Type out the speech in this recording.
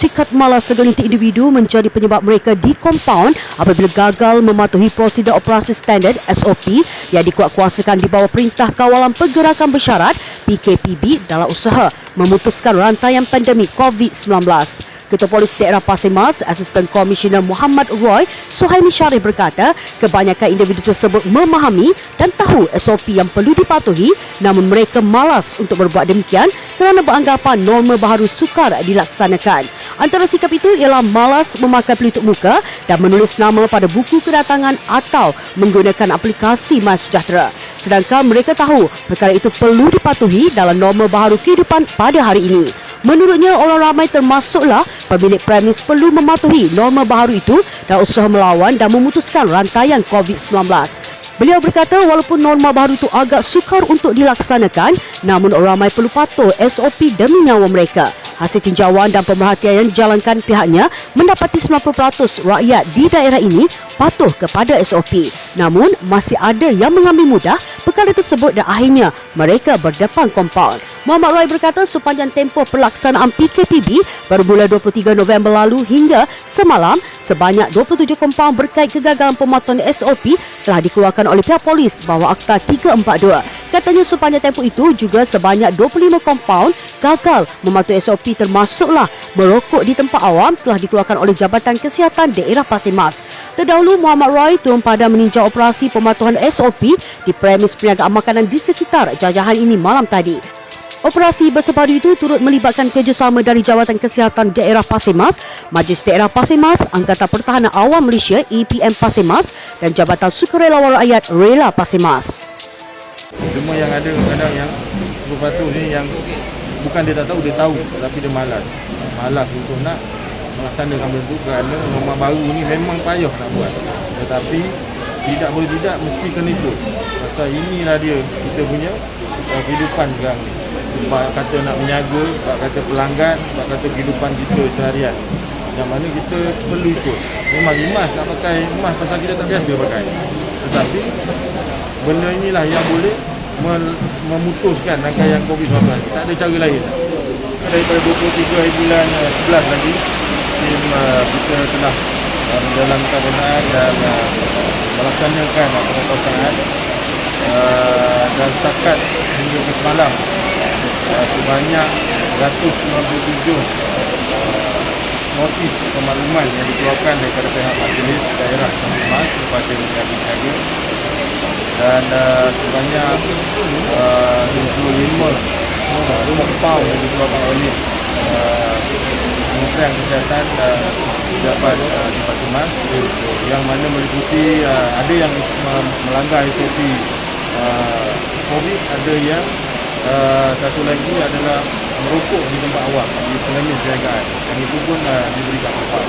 Sikat malas segelintir individu menjadi penyebab mereka dikompaun apabila gagal mematuhi prosedur operasi standard SOP yang dikuatkuasakan di bawah Perintah Kawalan Pergerakan Bersyarat PKPB dalam usaha memutuskan rantaian pandemik COVID-19. Ketua Polis Daerah Pasir Mas, Asisten Komisioner Muhammad Roy Suhaimi Sharif berkata, kebanyakan individu tersebut memahami dan tahu SOP yang perlu dipatuhi, namun mereka malas untuk berbuat demikian kerana beranggapan norma baharu sukar dilaksanakan. Antara sikap itu ialah malas memakai pelitup muka dan menulis nama pada buku kedatangan atau menggunakan aplikasi MySejahtera. Sedangkan mereka tahu perkara itu perlu dipatuhi dalam norma baharu kehidupan pada hari ini. Menurutnya, orang ramai termasuklah pemilik premis perlu mematuhi norma baharu itu dan usaha melawan dan memutuskan rantaian COVID-19. Beliau berkata walaupun norma baharu itu agak sukar untuk dilaksanakan, namun orang ramai perlu patuh SOP demi nyawa mereka. Hasil tinjauan dan pemerhatian yang dijalankan pihaknya mendapati 90% rakyat di daerah ini patuh kepada SOP. Namun, masih ada yang mengambil mudah perkara tersebut dan akhirnya mereka berdepan kompaun. Muhammad Roy berkata sepanjang tempoh pelaksanaan PKPB pada bulan 23 November lalu hingga semalam, sebanyak 27 kompaun berkait kegagalan pematuhan SOP telah dikeluarkan oleh pihak polis bawah Akta 342. Katanya sepanjang tempoh itu juga sebanyak 25 kompaun gagal mematuhi SOP termasuklah merokok di tempat awam telah dikeluarkan oleh Jabatan Kesihatan Daerah Pasir Mas. Terdahulu Muhammad Roy turun pada meninjau operasi pematuhan SOP di premis perniagaan makanan di sekitar jajahan ini malam tadi. Operasi bersepadu itu turut melibatkan kerjasama dari Jabatan Kesihatan Daerah Pasir Mas, Majlis Daerah Pasir Mas, Angkatan Pertahanan Awam Malaysia APM Pasir Mas dan Jabatan Sukarelawan Rakyat Rela Pasir Mas. Semua yang ada kadang-kadang yang berpatuh ni yang bukan dia tak tahu, dia tahu tapi dia malas untuk nak melaksanakan benda tu kerana norma baru ni memang payah nak buat, tetapi tidak boleh tidak mesti kena ikut. Pasal inilah dia kita punya kehidupan sekarang ni. Sebab kata nak menjaga, sebab kata pelanggan, sebab kata kehidupan kita seharian yang mana kita perlu ikut. Memang rimas nak pakai emas pasal kita tak biasa pakai, tetapi benda inilah yang boleh memutuskan rangkaian COVID-19. Tak ada cara lain. Daripada 23 hari bulan 11 lagi, tim kita telah menjalankan pembinaan dan melaksanakan penguasaan dan setakat hingga ke semalam sebanyak 197 notis pemakluman yang dikeluarkan daripada pihak Majlis Daerah Pasir Mas kepada peniaga dan sebanyak 25 kompaun yang dikeluarkan oleh Kementerian Kesihatan Pejabat di Pasir Mas yang mana meliputi ada yang melanggar SOP COVID, ada yang satu lagi adalah merokok di tempat awam di premis perniagaan, yang itu pun diberikan kompaun.